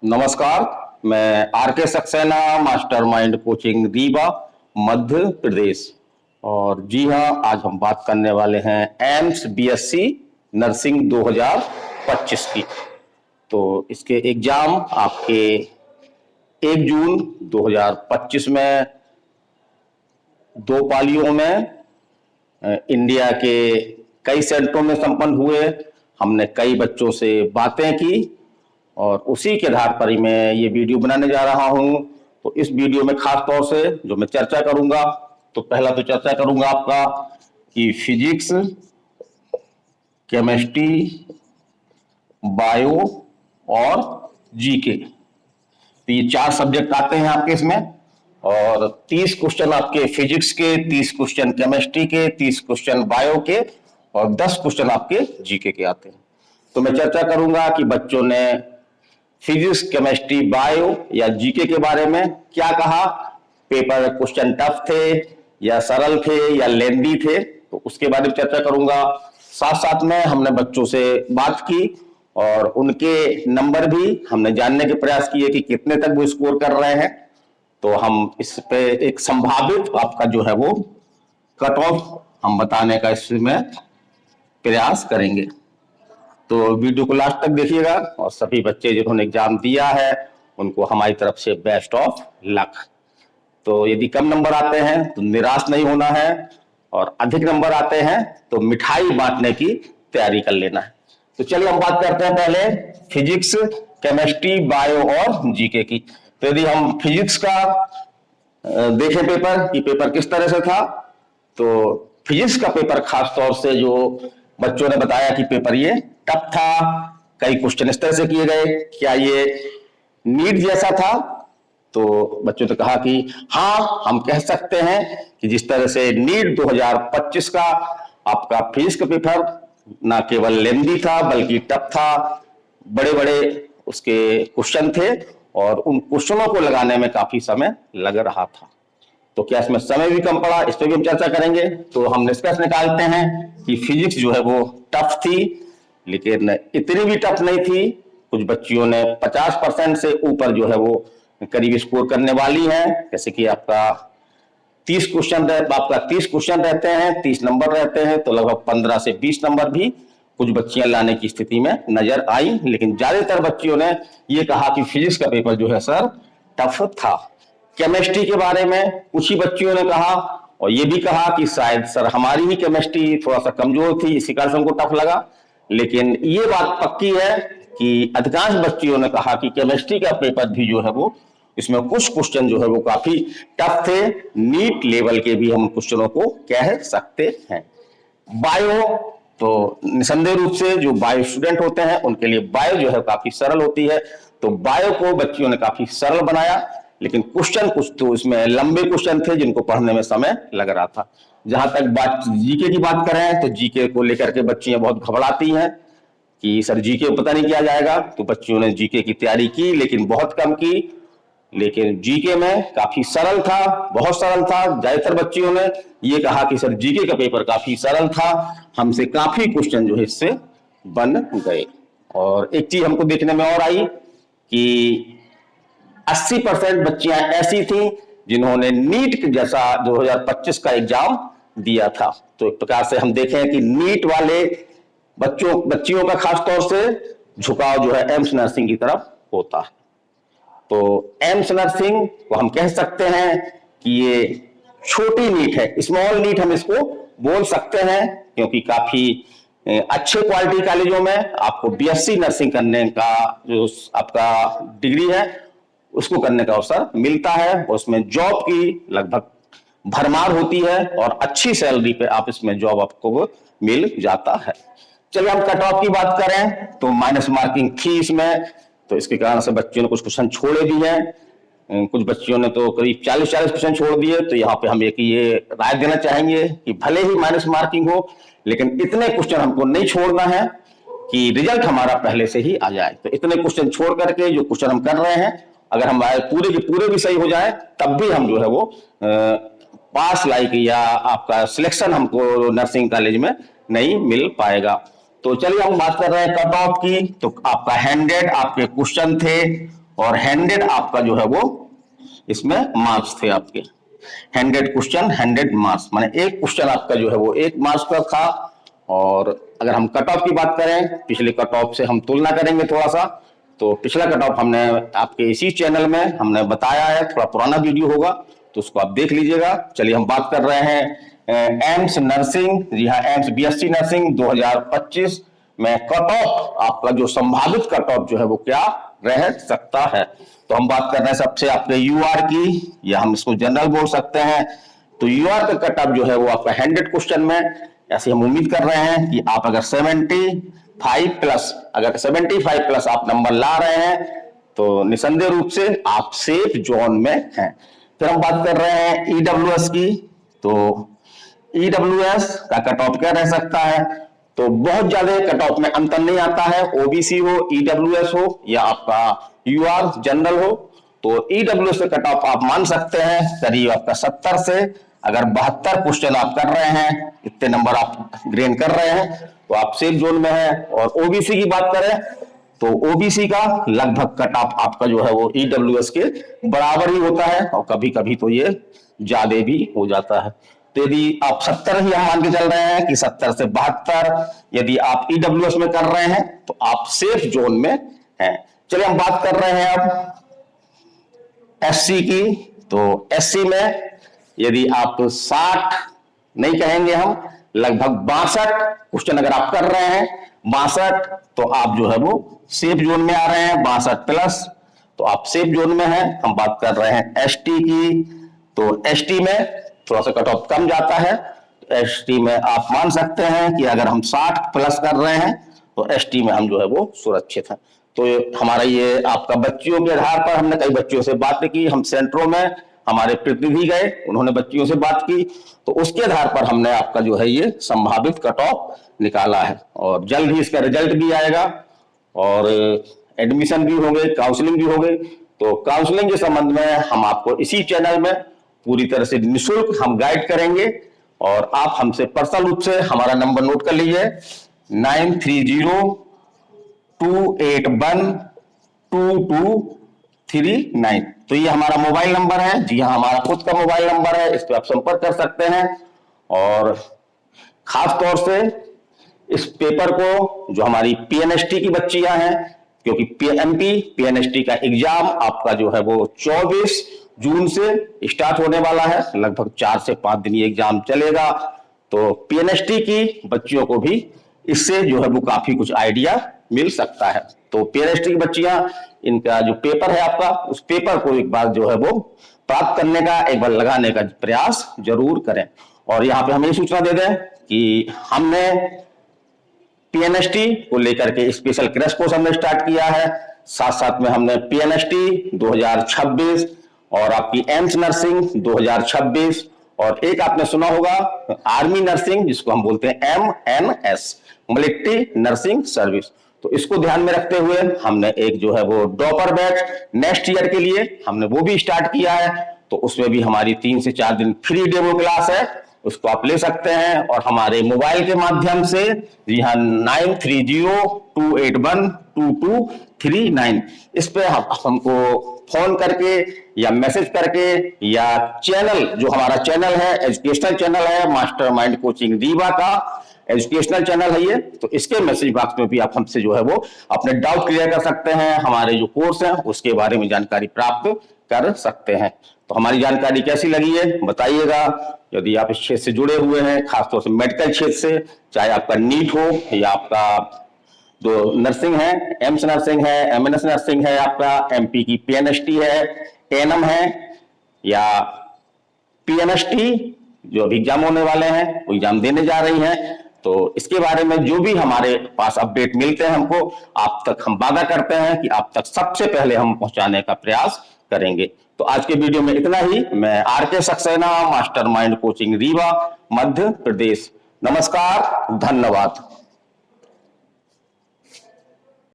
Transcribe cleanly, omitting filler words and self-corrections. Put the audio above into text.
नमस्कार। मैं आर के सक्सेना, मास्टरमाइंड कोचिंग रीवा, मध्य प्रदेश। और जी हाँ, आज हम बात करने वाले हैं एम्स बीएससी नर्सिंग 2025 की। तो इसके एग्जाम आपके 1 जून 2025 में 2 पालियों में इंडिया के कई सेंटरों में संपन्न हुए। हमने कई बच्चों से बातें की और उसी के आधार पर ही मैं ये वीडियो बनाने जा रहा हूं। तो इस वीडियो में खास तौर से जो मैं चर्चा करूंगा, तो पहला तो चर्चा करूंगा आपका कि फिजिक्स, केमिस्ट्री, बायो और जीके, तो ये 4 सब्जेक्ट आते हैं आपके इसमें। और 30 क्वेश्चन आपके फिजिक्स के, 30 क्वेश्चन केमिस्ट्री के, 30 क्वेश्चन बायो के और 10 क्वेश्चन आपके जीके के आते हैं। तो मैं चर्चा करूंगा कि बच्चों ने फिजिक्स, केमिस्ट्री, बायो या जीके के बारे में क्या कहा, पेपर क्वेश्चन टफ थे या सरल थे या लेंदी थे, तो उसके बारे में चर्चा करूंगा। साथ साथ में हमने बच्चों से बात की और उनके नंबर भी हमने जानने के प्रयास किए कि कितने तक वो स्कोर कर रहे हैं। तो हम इस पे एक संभावित आपका जो है वो कट ऑफ हम बताने का इसमें प्रयास करेंगे। तो वीडियो को लास्ट तक देखिएगा और सभी बच्चे जिन्होंने एग्जाम दिया है उनको हमारी तरफ से बेस्ट ऑफ लक। तो यदि कम नंबर आते हैं तो निराश नहीं होना है, और अधिक नंबर आते हैं तो मिठाई बांटने की तैयारी कर लेना है। तो चलिए हम बात करते हैं पहले फिजिक्स, केमिस्ट्री, बायो और जीके की। तो यदि हम फिजिक्स का देखें पेपर कि पेपर किस तरह से था, तो फिजिक्स का पेपर खास तौर से जो बच्चों ने बताया कि पेपर ये टफ था, कई क्वेश्चन इस तरह से किए गए, क्या ये नीट जैसा था? तो बच्चों ने कहा कि हाँ, हम कह सकते हैं कि जिस तरह से नीट 2025 का आपका फिजिक्स का पेपर ना केवल लेंदी था बल्कि टफ था, बड़े बड़े उसके क्वेश्चन थे और उन क्वेश्चनों को लगाने में काफी समय लग रहा था। तो क्या इसमें समय भी कम पड़ा, इस पर भी हम चर्चा करेंगे। तो हम निष्कर्ष निकालते हैं कि फिजिक्स जो है वो टफ थी, लेकिन इतनी भी टफ नहीं थी। कुछ बच्चियों ने 50% से ऊपर जो है वो करीब स्कोर करने वाली हैं। जैसे कि आपका 30 क्वेश्चन रहते हैं, 30 नंबर रहते हैं, तो लगभग 15 से 20 नंबर भी कुछ बच्चियां लाने की स्थिति में नजर आई। लेकिन ज्यादातर बच्चियों ने ये कहा कि फिजिक्स का पेपर जो है सर टफ था। केमिस्ट्री के बारे में कुछ ही बच्चियों ने कहा और ये भी कहा कि शायद सर हमारी ही केमिस्ट्री थोड़ा सा कमजोर थी, इसी कारण से उनको टफ लगा। लेकिन ये बात पक्की है कि अधिकांश बच्चियों ने कहा कि केमिस्ट्री का पेपर भी जो है वो, इसमें कुछ क्वेश्चन जो है वो काफी टफ थे, नीट लेवल के भी हम क्वेश्चनों को कह सकते हैं। बायो, तो निसंदेह रूप से जो बायो स्टूडेंट होते हैं उनके लिए बायो जो है काफी सरल होती है। तो बायो को बच्चियों ने काफी सरल बनाया, लेकिन क्वेश्चन कुछ तो इसमें लंबे क्वेश्चन थे जिनको पढ़ने में समय लग रहा था। जहां तक बात जीके की बात करें तो जीके को लेकर के बच्चियां बहुत घबराती हैं कि सर जीके पता नहीं क्या जाएगा। तो बच्चियों ने जीके की तैयारी की लेकिन बहुत कम की, लेकिन जीके में काफी सरल था, बहुत सरल था। ज्यादातर बच्चियों ने ये कहा कि सर जीके का पेपर काफी सरल था, हमसे काफी क्वेश्चन जो है इससे बन गए। और एक चीज हमको देखने में और आई कि 80% बच्चियां ऐसी थी जिन्होंने नीट जैसा 2025 का एग्जाम दिया था। तो एक प्रकार से हम देखें कि नीट वाले बच्चियों का खास तौर से झुकाव जो है एम्स नर्सिंग की तरफ होता है। तो एम्स नर्सिंग को हम कह सकते हैं कि ये छोटी नीट है, स्मॉल नीट हम इसको बोल सकते हैं, क्योंकि काफी अच्छे क्वालिटी कॉलेजों में आपको बीएससी नर्सिंग करने का जो आपका डिग्री है उसको करने का अवसर मिलता है। उसमें जॉब की लगभग भरमार होती है और अच्छी सैलरी पे आप इसमें जॉब आपको मिल जाता है। चलिए हम कट ऑफ की बात करें तो माइनस मार्किंग थी इसमें, तो इसके कारण से बच्चियों ने कुछ क्वेश्चन छोड़े भी हैं। कुछ बच्चियों ने तो करीब 40 क्वेश्चन छोड़ दिए। तो यहाँ पे हम एक ये राय देना चाहेंगे कि भले ही माइनस मार्किंग हो, लेकिन इतने क्वेश्चन हमको नहीं छोड़ना है कि रिजल्ट हमारा पहले से ही आ जाए। तो इतने क्वेश्चन छोड़ करके जो क्वेश्चन हम कर रहे हैं, अगर हमारे पूरे के पूरे भी सही हो जाए तब भी हम जो है वो पास लाइक या आपका सिलेक्शन हमको नर्सिंग कॉलेज में नहीं मिल पाएगा। तो चलिए हम बात कर रहे हैं कट ऑफ की। तो आपका 100 आपके क्वेश्चन थे और 100 आपका जो है वो इसमें मार्क्स थे आपके। 100 क्वेश्चन 100 मार्क्स, माने एक क्वेश्चन आपका जो है वो 1 मार्क्स का था। और अगर हम कट ऑफ की बात करें, पिछले कट ऑफ से हम तुलना करेंगे थोड़ा सा, तो पिछला कट ऑफ हमने आपके इसी चैनल में हमने बताया है, थोड़ा पुराना वीडियो होगा तो उसको आप देख लीजिएगा। चलिए हम बात कर रहे हैं एम्स नर्सिंग, जी हाँ एम्स बीएससी नर्सिंग 2025 में कट ऑफ आपका जो संभावित कट ऑफ जो है वो क्या रह सकता है। तो हम बात कर रहे हैं सबसे आपके यूआर की, या हम इसको जनरल बोल सकते हैं। तो यूआर का कट ऑफ जो है वो आपका 100 क्वेश्चन में, ऐसे हम उम्मीद कर रहे हैं कि आप अगर 75 प्लस, अगर 75 प्लस आप नंबर ला रहे हैं तो निसंदेह रूप से आप सेफ जोन में हैं। फिर हम बात कर रहे हैं ईडब्ल्यूएस की। तो ईडब्ल्यूएस का कट ऑफ क्या रह सकता है, तो बहुत ज्यादा कट ऑफ में अंतर नहीं आता है, ओबीसी हो, ईडब्ल्यूएस हो या आपका यूआर जनरल हो। तो ईडब्ल्यूएस से कट ऑफ आप मान सकते हैं करीब आपका 70 से अगर 72 क्वेश्चन आप कर रहे हैं, इतने नंबर आप ग्रेन कर रहे हैं तो आप सेफ जोन में हैं। और ओबीसी की बात करें तो ओबीसी का लगभग कट ऑफ आपका जो है वो ईडब्ल्यूएस के बराबर ही होता है, और कभी कभी तो ये ज्यादा भी हो जाता है। तो यदि आप 70 ही हम मान के चल रहे हैं कि 70 से 72 यदि आप ईडब्ल्यूएस में कर रहे हैं तो आप सेफ जोन में हैं। चलिए हम बात कर रहे हैं अब एससी की। तो एससी में यदि आप 60 नहीं कहेंगे, हम लगभग 62 क्वेश्चन अगर आप कर रहे हैं, 62 तो आप जो है वो सेफ जोन में आ रहे हैं। 62 प्लस तो आप सेफ जोन में हैं। हम बात कर रहे हैं एसटी की। तो एसटी में थोड़ा सा कट ऑफ कम जाता है, तो एसटी में आप मान सकते हैं कि अगर हम 60 प्लस कर रहे हैं तो एसटी में हम जो है वो सुरक्षित हैं। तो हमारा ये आपका बच्चियों के आधार पर हमने कई बच्चियों से बात की, हम सेंटरों में हमारे प्रतिनिधि गए, उन्होंने बच्चियों से बात की, तो उसके आधार पर हमने आपका जो है ये संभावित कट ऑफ निकाला है। और जल्द ही इसका रिजल्ट भी आएगा और एडमिशन भी होंगे, काउंसलिंग भी होंगे। तो काउंसलिंग के संबंध में हम आपको इसी चैनल में पूरी तरह से निःशुल्क हम गाइड करेंगे, और आप हमसे पर्सनल रूप से हमारा नंबर नोट कर लीजिए 9302812239। तो ये हमारा मोबाइल नंबर है, जी हाँ हमारा खुद का मोबाइल नंबर है, इस पर आप संपर्क कर सकते हैं। और खास तौर से इस पेपर को जो हमारी पीएनएसटी की बच्चियां हैं, क्योंकि पीएमपी पीएनएसटी का एग्जाम आपका जो है वो 24 जून से स्टार्ट होने वाला है, लगभग 4 से 5 दिन ये एग्जाम चलेगा। तो पीएनएसटी की बच्चियों को भी इससे जो है वो काफी कुछ आइडिया मिल सकता है। तो पीएनएसटी की बच्चियां, इनका जो पेपर है आपका, उस पेपर को एक बार जो है वो प्राप्त करने का, एक बार लगाने का प्रयास जरूर करें। और यहाँ पे हम ये सूचना दे दें कि हमने पीएनएसटी को लेकर के स्पेशल क्रैश कोर्स हमने स्टार्ट किया है, साथ साथ में हमने पीएनएसटी 2026 और आपकी एम्स नर्सिंग 2026, और एक आपने सुना होगा आर्मी नर्सिंग जिसको हम बोलते हैं MNS, मिलिट्री नर्सिंग सर्विस। तो इसको ध्यान में रखते हुए हमने एक जो है वो डॉपर बैच नेक्स्ट ईयर के लिए हमने वो भी स्टार्ट किया है। तो उसमें भी हमारी 3 से 4 दिन फ्री डेमो क्लास है, उसको आप ले सकते हैं। और हमारे मोबाइल के माध्यम से, जी हाँ 9302812239 इस पे हमको फोन करके या मैसेज करके, या चैनल जो हमारा चैनल है एजुकेशनल चैनल है, मास्टरमाइंड कोचिंग रीवा का एजुकेशनल चैनल है ये, तो इसके मैसेज बॉक्स में भी आप हमसे जो है वो अपने डाउट क्लियर कर सकते हैं, हमारे जो कोर्स है उसके बारे में जानकारी प्राप्त कर सकते हैं। तो हमारी जानकारी कैसी लगी है बताइएगा। यदि आप इस क्षेत्र से जुड़े हुए हैं, खासतौर से मेडिकल क्षेत्र से, चाहे आपका नीट हो या आपका जो नर्सिंग है, एम्स नर्सिंग है, एमएनएस नर्सिंग है, आपका एमपी की पीएनएसटी है, एएनएम है, या पीएनएसटी जो अभी एग्जाम होने वाले हैं वो एग्जाम देने जा रही हैं, तो इसके बारे में जो भी हमारे पास अपडेट मिलते हैं हमको, आप तक हम वादा करते हैं कि आप तक सबसे पहले हम पहुंचाने का प्रयास करेंगे। तो आज के वीडियो में इतना ही। मैं आरके सक्सेना, मास्टरमाइंड कोचिंग रीवा, मध्य प्रदेश। नमस्कार, धन्यवाद।